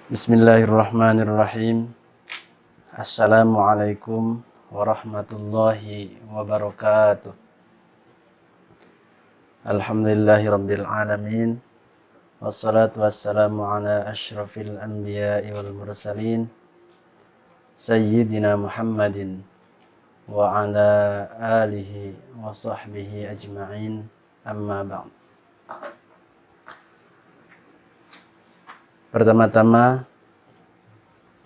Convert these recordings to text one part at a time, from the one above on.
Bismillahirrahmanirrahim. Assalamualaikum warahmatullahi wabarakatuh. Alhamdulillahirabbil alamin. Wassalatu wassalamu ala asyrafil anbiya'i wal mursalin Sayyidina Muhammadin wa ala alihi wa sahbihi ajma'in. Amma ba'd. Pertama-tama,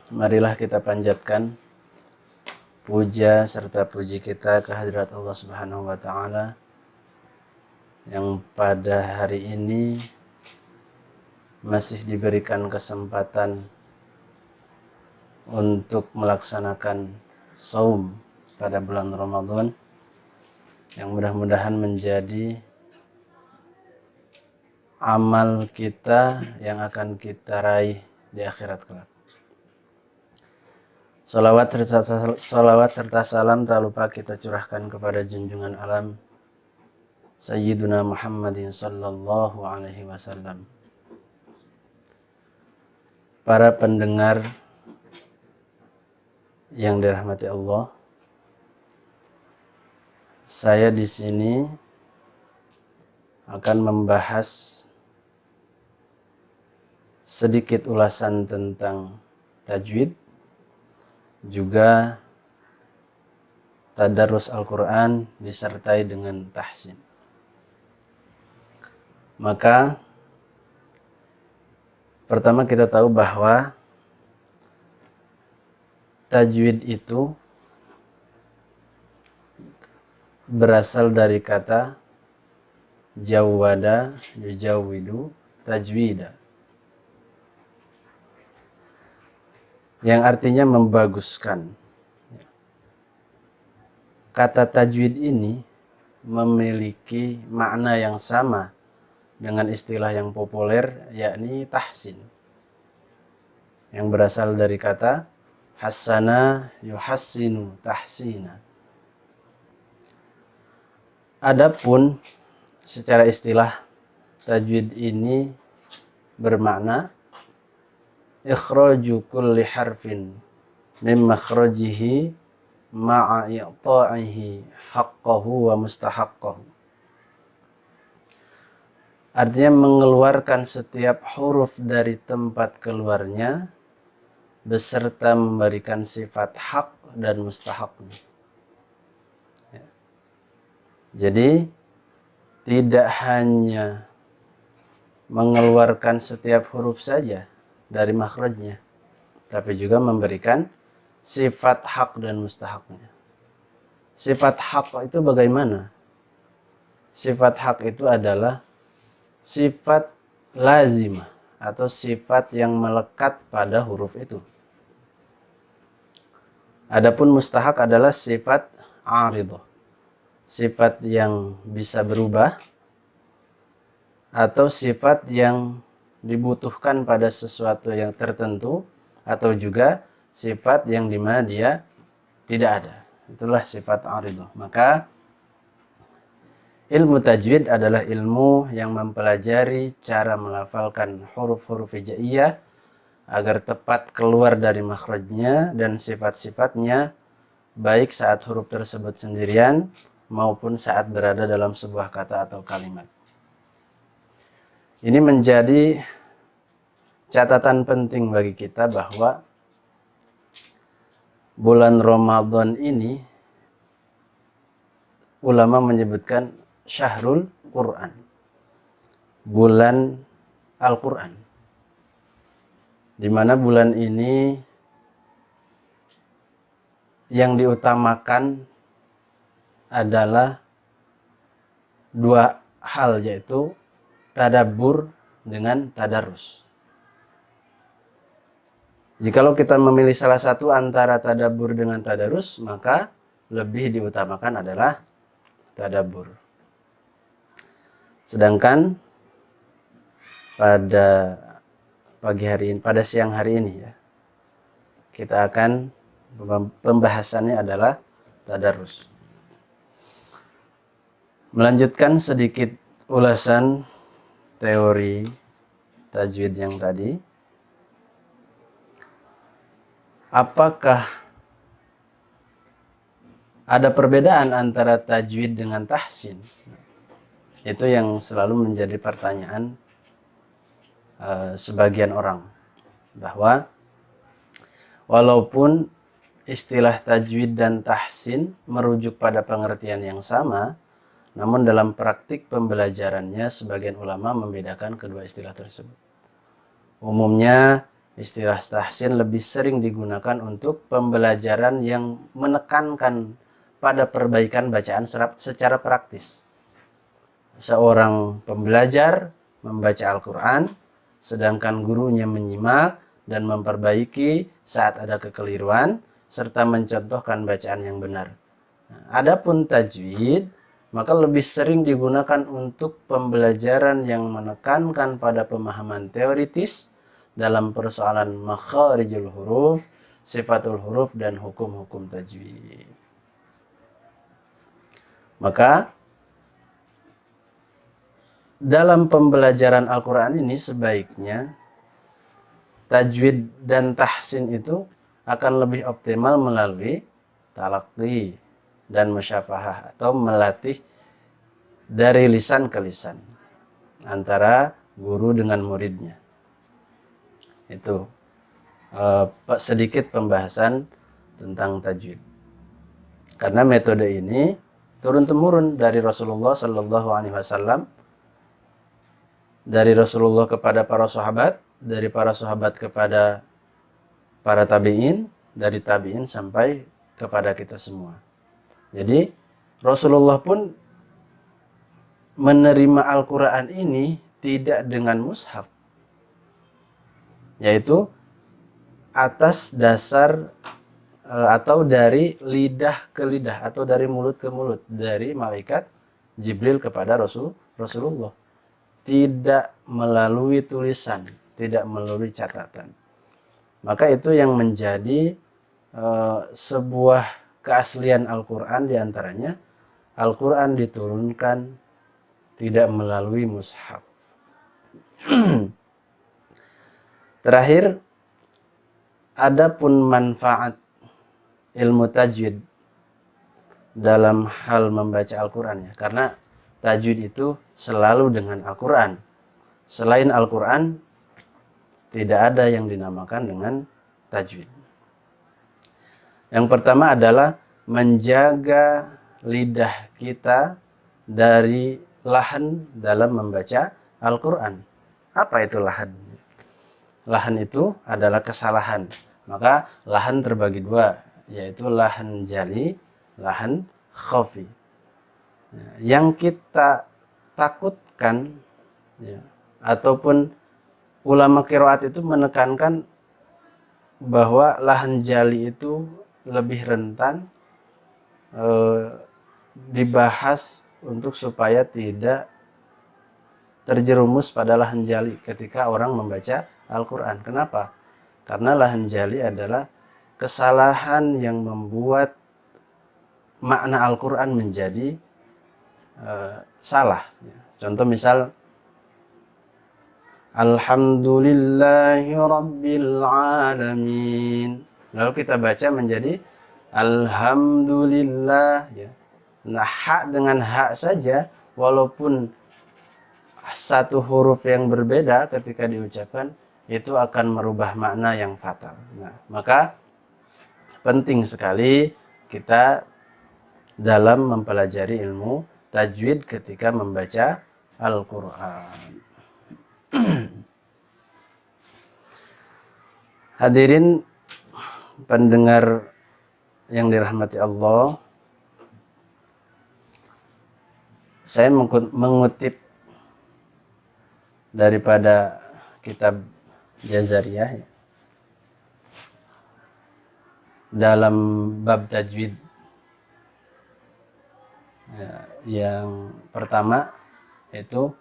marilah kita panjatkan puja serta puji kita kehadirat Allah Subhanahu wa taala yang pada hari ini masih diberikan kesempatan untuk melaksanakan shaum pada bulan Ramadan yang mudah-mudahan menjadi amal kita yang akan kita raih di akhirat kelak. Salawat serta salam tak lupa kita curahkan kepada junjungan alam Sayyiduna Muhammadin sallallahu alaihi wasallam. Para pendengar yang dirahmati Allah, saya di sini akan membahas sedikit ulasan tentang tajwid, juga tadarus Al-Quran disertai dengan tahsin. Maka pertama kita tahu bahwa tajwid itu berasal dari kata jawwada yujawwidu tajwida, yang artinya membaguskan. Kata tajwid ini memiliki makna yang sama dengan istilah yang populer, yakni tahsin, yang berasal dari kata hassana yuhassinu tahsina. Adapun secara istilah, tajwid ini bermakna ikhraju kulli harfin min makhrajihi ma'a i'ta'ihi haqqahu wa mustahaqqahu. Artinya mengeluarkan setiap huruf dari tempat keluarnya beserta memberikan sifat hak dan mustahaknya. Jadi tidak hanya mengeluarkan setiap huruf saja dari makhrajnya, tapi juga memberikan sifat hak dan mustahaknya. Sifat hak itu bagaimana? Sifat hak itu adalah sifat lazimah atau sifat yang melekat pada huruf itu. Adapun mustahak adalah sifat aridah, sifat yang bisa berubah atau sifat yang dibutuhkan pada sesuatu yang tertentu, atau juga sifat yang dimana dia tidak ada. Itulah sifat aridah. Maka ilmu tajwid adalah ilmu yang mempelajari cara melafalkan huruf-huruf hijaiyah agar tepat keluar dari makhrajnya dan sifat-sifatnya, baik saat huruf tersebut sendirian maupun saat berada dalam sebuah kata atau kalimat. Ini menjadi catatan penting bagi kita bahwa bulan Ramadan ini ulama menyebutkan syahrul Quran, bulan Al-Quran, di mana bulan ini yang diutamakan adalah dua hal, yaitu tadabbur dengan tadarus. Jikalau kita memilih salah satu antara tadabbur dengan tadarus, maka lebih diutamakan adalah tadabbur. Sedangkan pada pagi hari ini, pada siang hari ini ya, kita akan pembahasannya adalah tadarus. Melanjutkan sedikit ulasan teori tajwid yang tadi. apakah ada perbedaan antara tajwid dengan tahsin? Itu yang selalu menjadi pertanyaan sebagian orang, bahwa walaupun istilah tajwid dan tahsin merujuk pada pengertian yang sama, namun dalam praktik pembelajarannya sebagian ulama membedakan kedua istilah tersebut. Umumnya istilah tahsin lebih sering digunakan untuk pembelajaran yang menekankan pada perbaikan bacaan secara praktis. Seorang pembelajar membaca Al-Quran, sedangkan gurunya menyimak dan memperbaiki saat ada kekeliruan, serta mencontohkan bacaan yang benar. Adapun tajwid, maka lebih sering digunakan untuk pembelajaran yang menekankan pada pemahaman teoritis dalam persoalan makharijul huruf, sifatul huruf, dan hukum-hukum tajwid. Maka dalam pembelajaran Al-Quran ini sebaiknya tajwid dan tahsin itu akan lebih optimal melalui talaqi dan musyafahah, atau melatih dari lisan ke lisan antara guru dengan muridnya. Itu sedikit pembahasan tentang tajwid. Karena metode ini turun-temurun dari Rasulullah Sallallahu Alaihi Wasallam, dari Rasulullah kepada para sahabat, dari para sahabat kepada para tabi'in, dari tabi'in sampai kepada kita semua. Jadi Rasulullah pun menerima Al-Quran ini tidak dengan mushaf, yaitu atas dasar atau dari lidah ke lidah, atau dari mulut ke mulut, dari malaikat Jibril kepada Rasulullah, tidak melalui tulisan, tidak melalui catatan. Maka itu yang menjadi sebuah keaslian Al-Quran, diantaranya Al-Quran diturunkan tidak melalui mushaf. Terakhir, adapun manfaat ilmu tajwid dalam hal membaca Al-Quran, ya, karena tajwid itu selalu dengan Al-Quran. Selain Al-Quran, tidak ada yang dinamakan dengan tajwid. Yang pertama adalah menjaga lidah kita dari lahan dalam membaca Al-Quran. Apa itu lahan? Lahan itu adalah kesalahan. Maka lahan terbagi dua, yaitu lahan jali, lahan khafi. Yang kita takutkan, ya, ataupun ulama qiraat itu menekankan bahwa lahan jali itu lebih rentan dibahas untuk supaya tidak terjerumus pada lahan jali ketika orang membaca Al-Quran. Kenapa? Karena lahan jali adalah kesalahan yang membuat makna Al-Quran menjadi salah. Contoh misal, Alhamdulillahi Rabbil Alamin, lalu kita baca menjadi Alhamdulillah, ya. Nah, hak dengan hak saja, walaupun satu huruf yang berbeda ketika diucapkan, itu akan merubah makna yang fatal. Nah, maka penting sekali kita dalam mempelajari ilmu tajwid ketika membaca Al-Quran. Hadirin pendengar yang dirahmati Allah, saya mengutip daripada kitab Jazariyah dalam bab tajwid. Yang pertama itu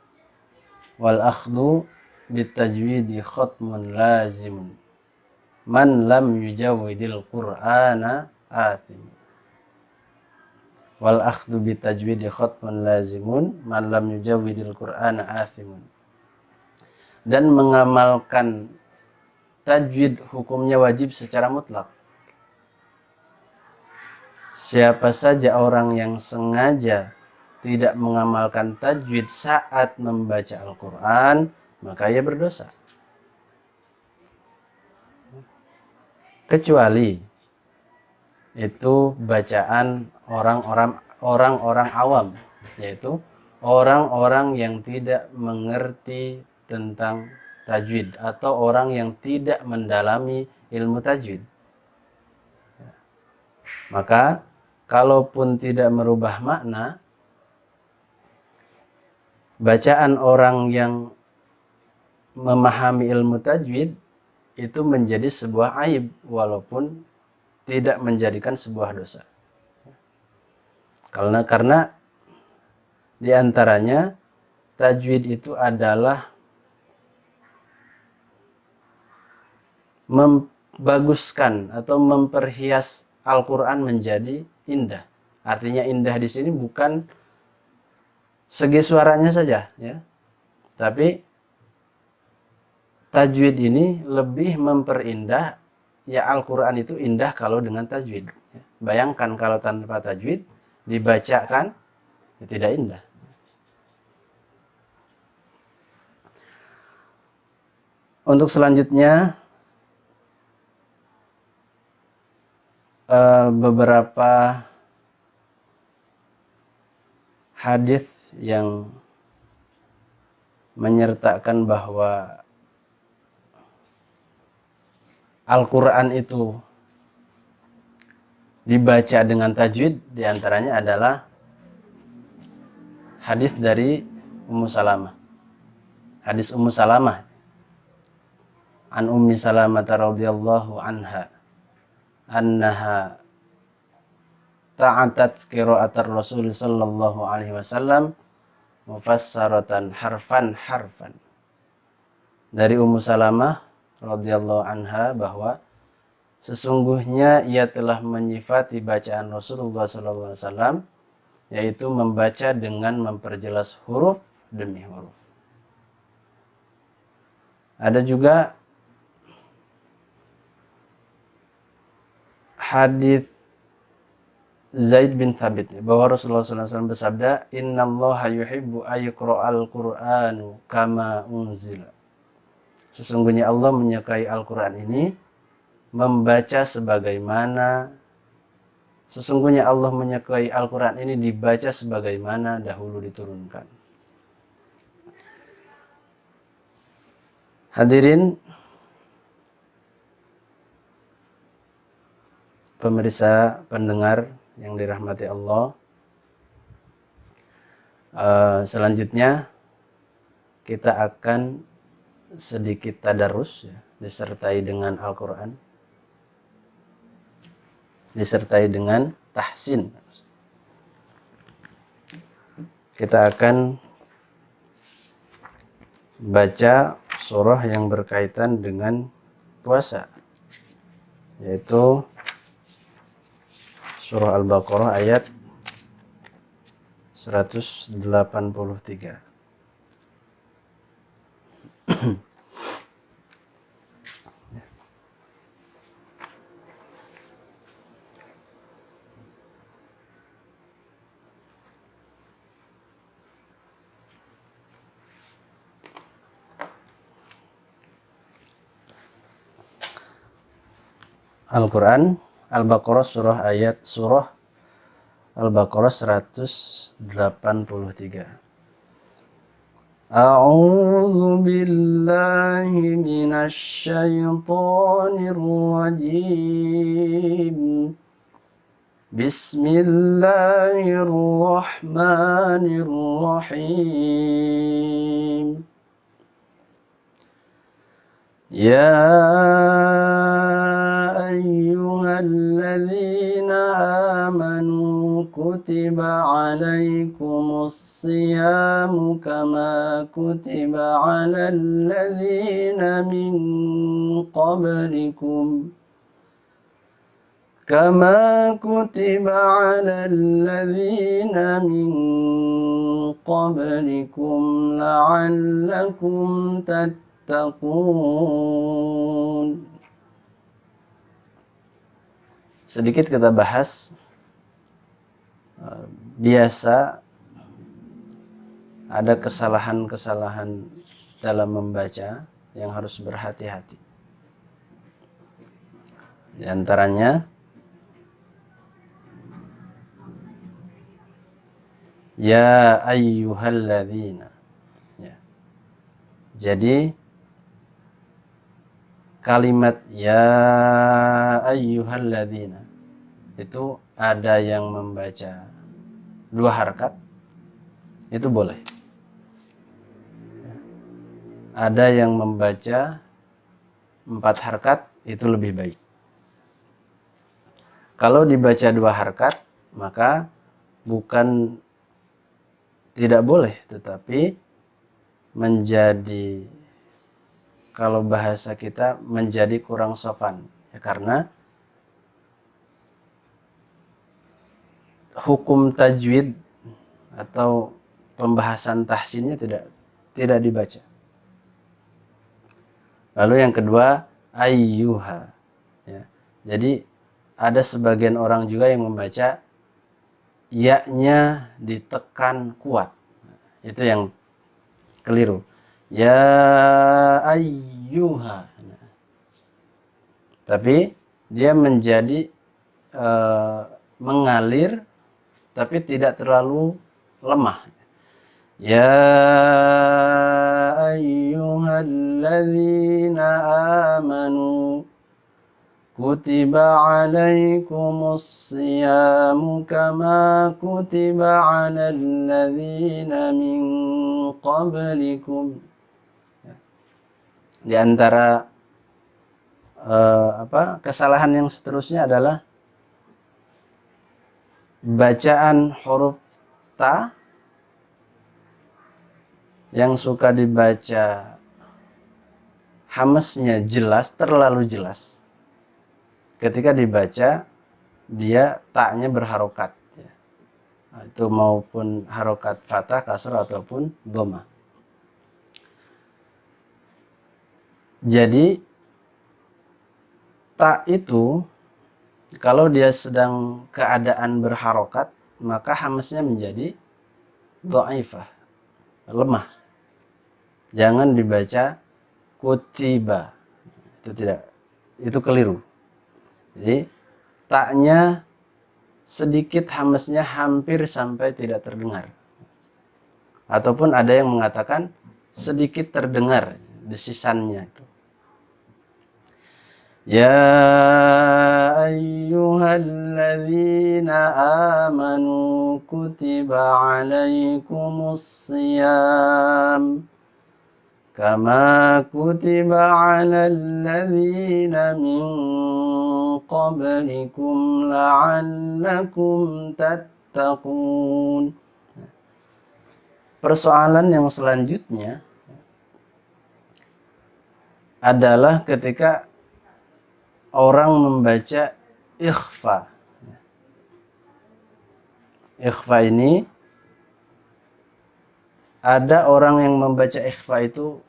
wal akhdhu bit tajwidi khatmun lazimun man lam yujawwidil qur'ana athim. Wal akhdhu bit tajwidi khatmun lazimun man lam yujawwidil qur'ana athimun. Dan mengamalkan tajwid hukumnya wajib secara mutlak. siapa saja orang yang sengaja tidak mengamalkan tajwid saat membaca Al-Quran, maka ia berdosa. Kecuali itu bacaan orang-orang awam, yaitu orang-orang yang tidak mengerti tentang tajwid atau orang yang tidak mendalami ilmu tajwid. Maka kalaupun tidak merubah makna, bacaan orang yang memahami ilmu tajwid itu menjadi sebuah aib walaupun tidak menjadikan sebuah dosa. Karena di antaranya tajwid itu adalah membaguskan atau memperhias Al-Quran menjadi indah. Artinya indah di sini bukan segi suaranya saja, ya, tapi tajwid ini lebih memperindah. Ya, Al-Quran itu indah kalau dengan tajwid. Bayangkan kalau tanpa tajwid dibacakan, ya tidak indah. Untuk selanjutnya, beberapa hadis yang menyertakan bahwa Al-Quran itu dibaca dengan tajwid, diantaranya adalah hadis dari Ummu Salamah. Hadis Ummu Salamah, an Ummi Salamah radhiyallahu anha, annaha ta'atat qira'atar Rasul sallallahu alaihi wasallam mufassaratan harfan. Dari Ummu Salamah radhiyallahu anha bahwa sesungguhnya ia telah menyifati bacaan Rasulullah sallallahu alaihi wasallam, yaitu membaca dengan memperjelas huruf demi huruf. Ada juga hadis Zaid bin Thabit bahwa Rasulullah SAW bersabda, "Innallaha yuhibbu ayyuqra'al Qur'anu kama unzila." Sesungguhnya Allah menyukai Al-Quran ini membaca sebagaimana, sesungguhnya Allah menyukai Al-Quran ini dibaca sebagaimana dahulu diturunkan. Hadirin pemirsa pendengar yang dirahmati Allah, selanjutnya kita akan sedikit tadarus, ya, disertai dengan Al-Quran, disertai dengan tahsin. Kita akan baca surah yang berkaitan dengan puasa, yaitu surah Al-Baqarah ayat 183. Al-Quran Al-Baqarah surah Al-Baqarah 183. A'udzu billahi minasy syaithanir rajim. Bismillahirrahmanirrahim. Ya ayyuhalladzina amanu kutiba alaikumus siyamu kama kutiba alal ladzina min qablikum كما كتب على الذين من قبلكم لعلكم تتقون. Sedikit kita bahas biasa ada kesalahan-kesalahan dalam membaca yang harus berhati-hati. Di antaranya ya ayyuhalladzina. Ya. Jadi kalimat ya ayyuhalladzina itu ada yang membaca 2 harakat, itu boleh. Ada yang membaca 4 harakat, itu lebih baik. Kalau dibaca 2 harakat, maka bukan tidak boleh, tetapi menjadi, kalau bahasa kita, menjadi kurang sopan. Ya, karena hukum tajwid atau pembahasan tahsinnya tidak dibaca. Lalu yang kedua, ayyuha. Ya. Jadi ada sebagian orang juga yang membaca ya-nya ditekan kuat. Itu yang keliru. Ya ayyuha. Nah, tapi dia menjadi mengalir tapi tidak terlalu lemah. Ya ayyuhalladzina amanu kutiba alaikumus siyamu kama kutiba alal ladzina min qablikum. Di antara kesalahan yang seterusnya adalah bacaan huruf ta yang suka dibaca hamznya jelas, terlalu jelas. Ketika dibaca dia taknya berharokat, ya. Itu maupun harokat fathah, kasrah ataupun dhammah. Jadi ta itu kalau dia sedang keadaan berharokat, maka hamznya menjadi dhaifah, lemah. Jangan dibaca kutiba. Itu tidak, itu keliru. Jadi taknya sedikit, hamznya hampir sampai tidak terdengar. Ataupun ada yang mengatakan sedikit terdengar desisannya itu. Ya ayyuhalladzina amanu kutiba alaikumus siyam kama kutiba alal ladzina min qablikum la'allakum tattaqun. Persoalan yang selanjutnya adalah ketika orang membaca ikhfa. Ikhfa ini, ada orang yang membaca ikhfa itu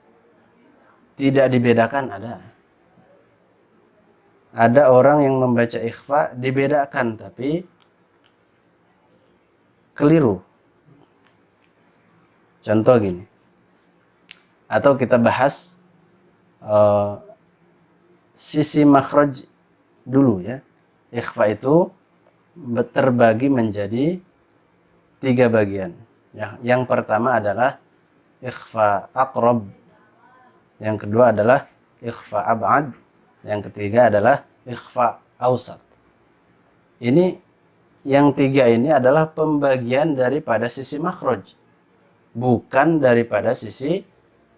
tidak dibedakan, ada. Ada orang yang membaca ikhfa dibedakan tapi keliru. Contoh gini. Atau kita bahas sisi makhraj dulu ya. Ikhfa itu terbagi menjadi 3 bagian. Yang pertama adalah ikhfa aqrab. Yang kedua adalah ikhfa ab'ad. Yang ketiga adalah ikhfa awsat. Ini yang 3 ini adalah pembagian daripada sisi makhraj, bukan daripada sisi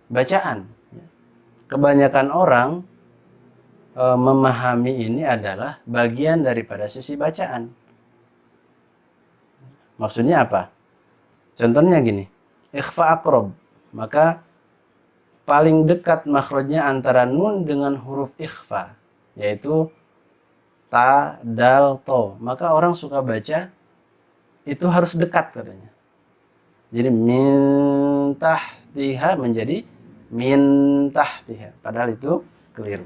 bacaan. Kebanyakan orang memahami ini adalah bagian daripada sisi bacaan. Maksudnya apa? Contohnya gini, ikhfa aqrab, maka paling dekat makhrajnya antara nun dengan huruf ikhfa, yaitu ta, dal, to. Maka orang suka baca itu harus dekat katanya. Jadi min tahtiha menjadi min tahtiha, padahal itu keliru.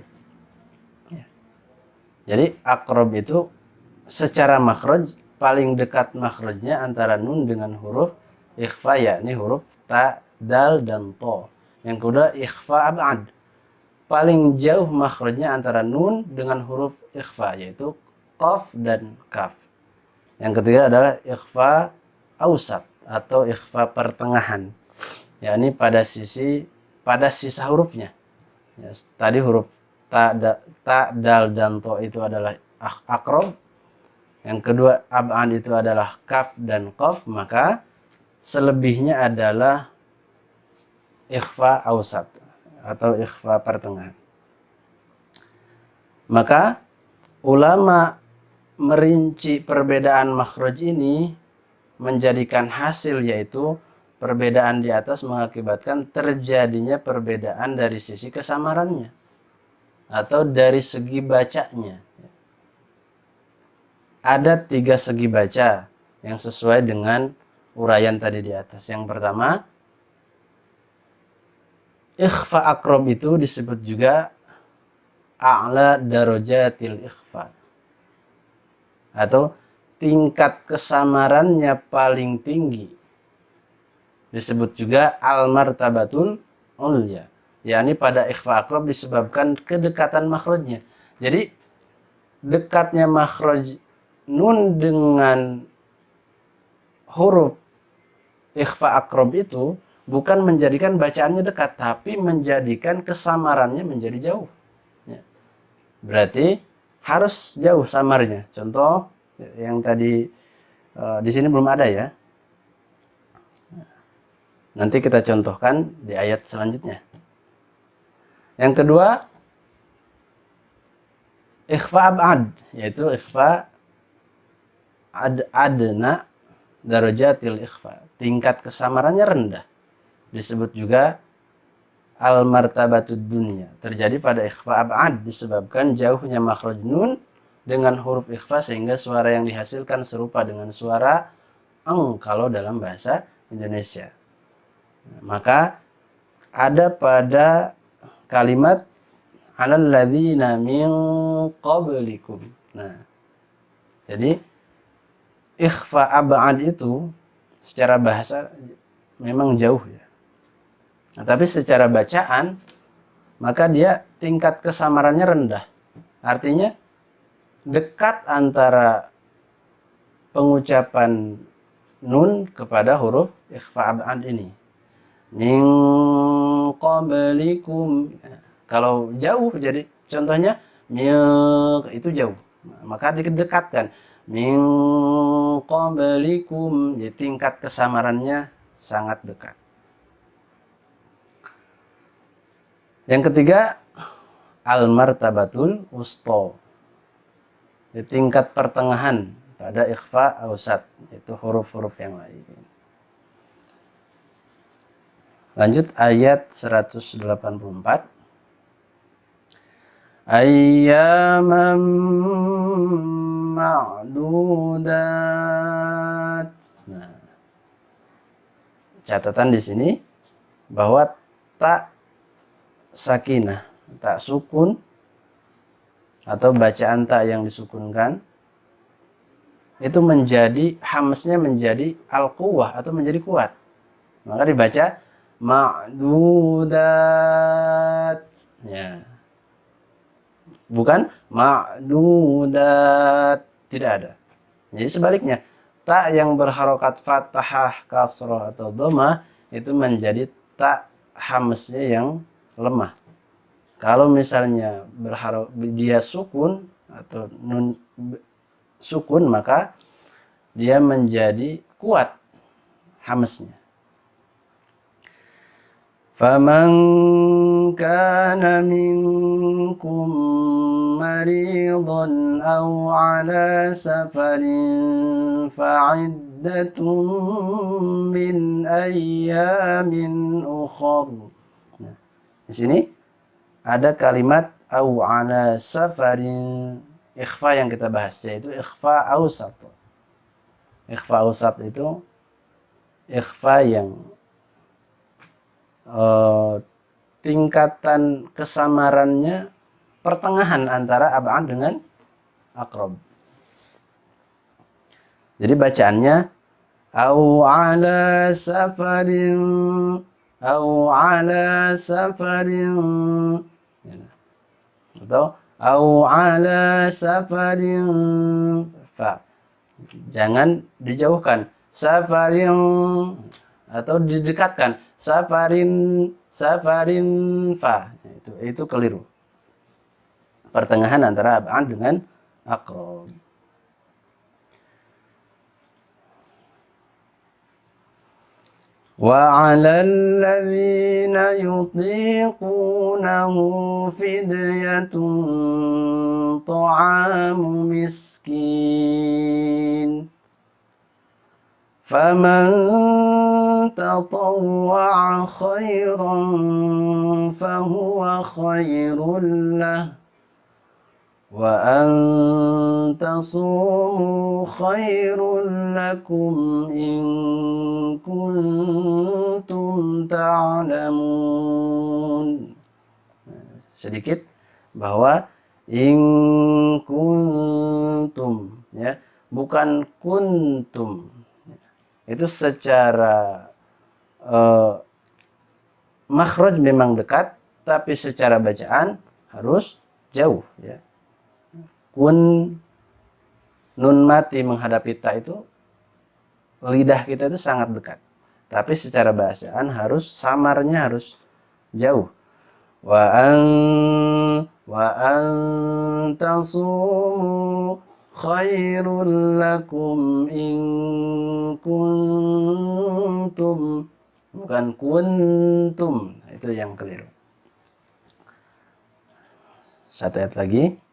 Jadi aqrab itu secara makhraj paling dekat makhrajnya antara nun dengan huruf ikhfa, yakni huruf ta, dal, dan to. Yang kedua ikhfa ab'ad, paling jauh makhrajnya antara nun dengan huruf ikhfa, yaitu qaf dan kaf. Yang ketiga adalah ikhfa ausat atau ikhfa pertengahan, yakni pada sisa hurufnya. Ya, tadi huruf ta, dal, dan to itu adalah aqrab. Yang kedua ab'ad itu adalah kaf dan qaf, maka selebihnya adalah ikhfa ausat atau ikhfa pertengahan. Maka ulama merinci perbedaan makhraj ini menjadikan hasil, yaitu perbedaan di atas mengakibatkan terjadinya perbedaan dari sisi kesamarannya atau dari segi bacanya. Ada 3 segi baca yang sesuai dengan uraian tadi di atas. Yang pertama, ikhfa aqrab itu disebut juga a'la darajatil ikhfa, atau tingkat kesamarannya paling tinggi. Disebut juga al-martabatul ulya, yakni pada ikhfa aqrab disebabkan kedekatan makhrajnya. Jadi dekatnya makhraj nun dengan huruf ikhfa aqrab itu bukan menjadikan bacaannya dekat, tapi menjadikan kesamarannya menjadi jauh. Ya. Berarti harus jauh samarnya. Contoh yang tadi di sini belum ada ya. Nanti kita contohkan di ayat selanjutnya. Yang kedua, ikhfa ab'ad, yaitu ikhfa adna darajatil ikhfa, tingkat kesamarannya rendah. Disebut juga al-martabatud dunya, terjadi pada ikhfa ab'ad disebabkan jauhnya makhraj nun dengan huruf ikhfa sehingga suara yang dihasilkan serupa dengan suara ang kalau dalam bahasa Indonesia. Maka ada pada kalimat alal ladzina min qablikum. Nah, jadi ikhfa ab'ad itu secara bahasa memang jauh ya. Nah, tapi secara bacaan maka dia tingkat kesamarannya rendah. Artinya dekat antara pengucapan nun kepada huruf ikhfa ab'ad ini. Min qablikum. Kalau jauh jadi contohnya itu jauh. Maka didekatkan. Min qablikum, jadi tingkat kesamarannya sangat dekat. Yang ketiga, al-martabatul wusta, di tingkat pertengahan pada ikhfa ausat, yaitu huruf-huruf yang lain. Lanjut ayat 184. Ayyaman ma'dudat. Nah, catatan di sini bahwa tak sakinah, tak sukun atau bacaan tak yang disukunkan itu menjadi hamsnya menjadi al-quwah atau menjadi kuat. Maka dibaca ma'dudat. Ya. Bukan ma'dudat, tidak ada. Jadi sebaliknya, tak yang berharokat fathah, kasrah atau dhammah itu menjadi tak hamsnya yang lemah. Kalau misalnya dia sukun atau nun sukun, maka dia menjadi kuat hamsnya. Faman kana minkum maridan aw ala safarin fa'iddatun min ayyamin ukhar. Nah, di sini ada kalimat aw ala safarin, ikhfa yang kita bahas, yaitu ikhfa ausat. Ikhfa ausat itu ikhfa yang tingkatan kesamarannya pertengahan antara ab'ad dengan aqrab. Jadi bacaannya au ala safarin, au ala safarin, atau au ala safarin fa. Jangan dijauhkan safarin atau didekatkan safarin, safarin fa. Itu keliru. Pertengahan antara ab'ad dengan aqrab. وعلى الذين يطيقونه فدية طعام مسكين فمن تطوع خيرا فهو خير له وأن تصوموا خير لكم إن كنتم تعلمون. Sedikit bahwa in kuntum, ya, bukan kuntum. Itu secara makhraj memang dekat, tapi secara bacaan harus jauh, ya. Kun, nun mati menghadapi ta itu lidah kita itu sangat dekat, tapi secara bacaan harus samarnya harus jauh. Wa an tasumu khairul lakum in kuntum, bukan kuntum. Itu yang keliru. Satu ayat lagi.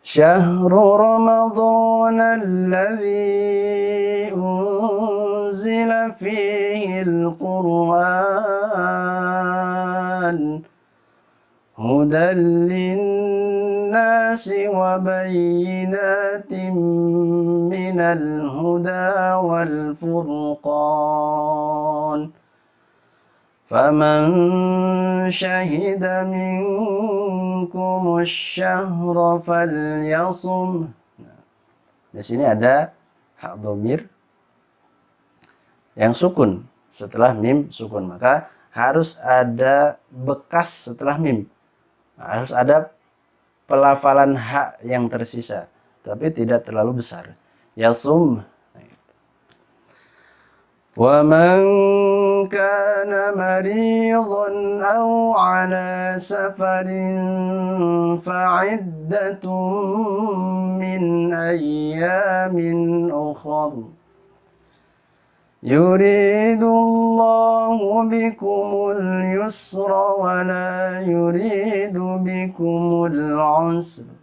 Syahrul Ramadan alladzi unzila fihi al-Qur'an hudan lin-nasi wa bayyinatin minal huda wal furqan faman syahida minkum asy-syahra falyasum. Di sini ada hak dhamir yang sukun setelah mim sukun, maka harus ada bekas setelah mim. Harus ada pelafalan hak yang tersisa, tapi tidak terlalu besar. Yasum. وَمَنْ كَانَ مَرِيضًا أَوْ عَلَى سَفَرٍ فَعِدَّةٌ مِّنْ أَيَّامٍ أُخَرَ يُرِيدُ اللَّهُ بِكُمُ الْيُسْرَ وَلَا يُرِيدُ بِكُمُ الْعُسْرَ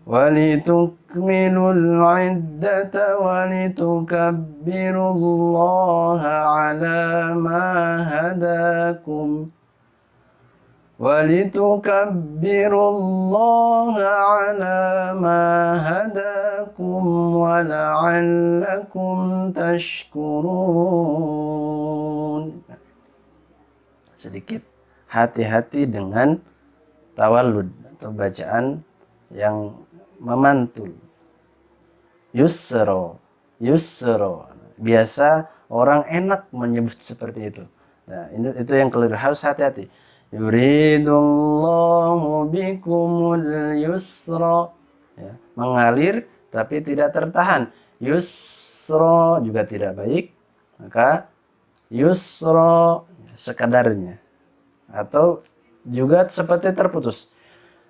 وَلِتُكْمِلُوا الْعِدَّةَ وَلِتُكَبِّرُوا اللَّهَ عَلَى مَا هَدَاكُمْ وَلَعَلَّكُمْ تَشْكُرُونَ. Sedikit hati-hati dengan tawallud atau bacaan yang memantul. Yusro. Biasa orang enak menyebut seperti itu. Nah, itu yang keliru, harus hati-hati. Yuridullahu bikumul yusra, ya, mengalir tapi tidak tertahan. Yusro juga tidak baik, maka yusro sekadarnya, atau juga seperti terputus.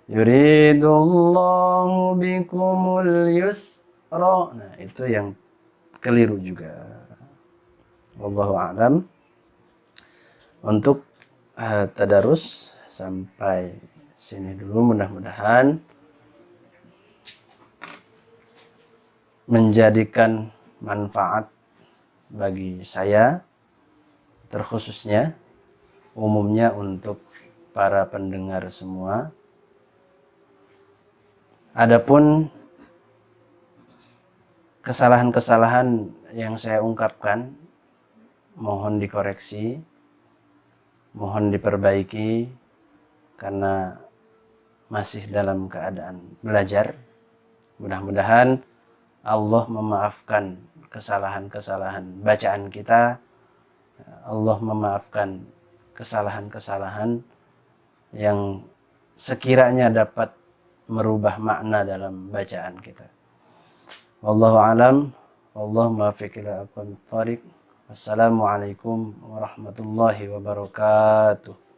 Yuridullahu bikumul yusra. Nah, itu yang keliru juga. Wallahu a'lam. Untuk tadarus sampai sini dulu, mudah-mudahan menjadikan manfaat bagi saya, terkhususnya, umumnya untuk para pendengar semua. Adapun kesalahan-kesalahan yang saya ungkapkan, mohon dikoreksi, mohon diperbaiki, karena masih dalam keadaan belajar. Mudah-mudahan Allah memaafkan kesalahan-kesalahan bacaan kita. Allah memaafkan kesalahan-kesalahan yang sekiranya dapat merubah makna dalam bacaan kita. Wallahu alam, wallahu muwaffiq ila aqwamit thoriq. Wassalamualaikum warahmatullahi wabarakatuh.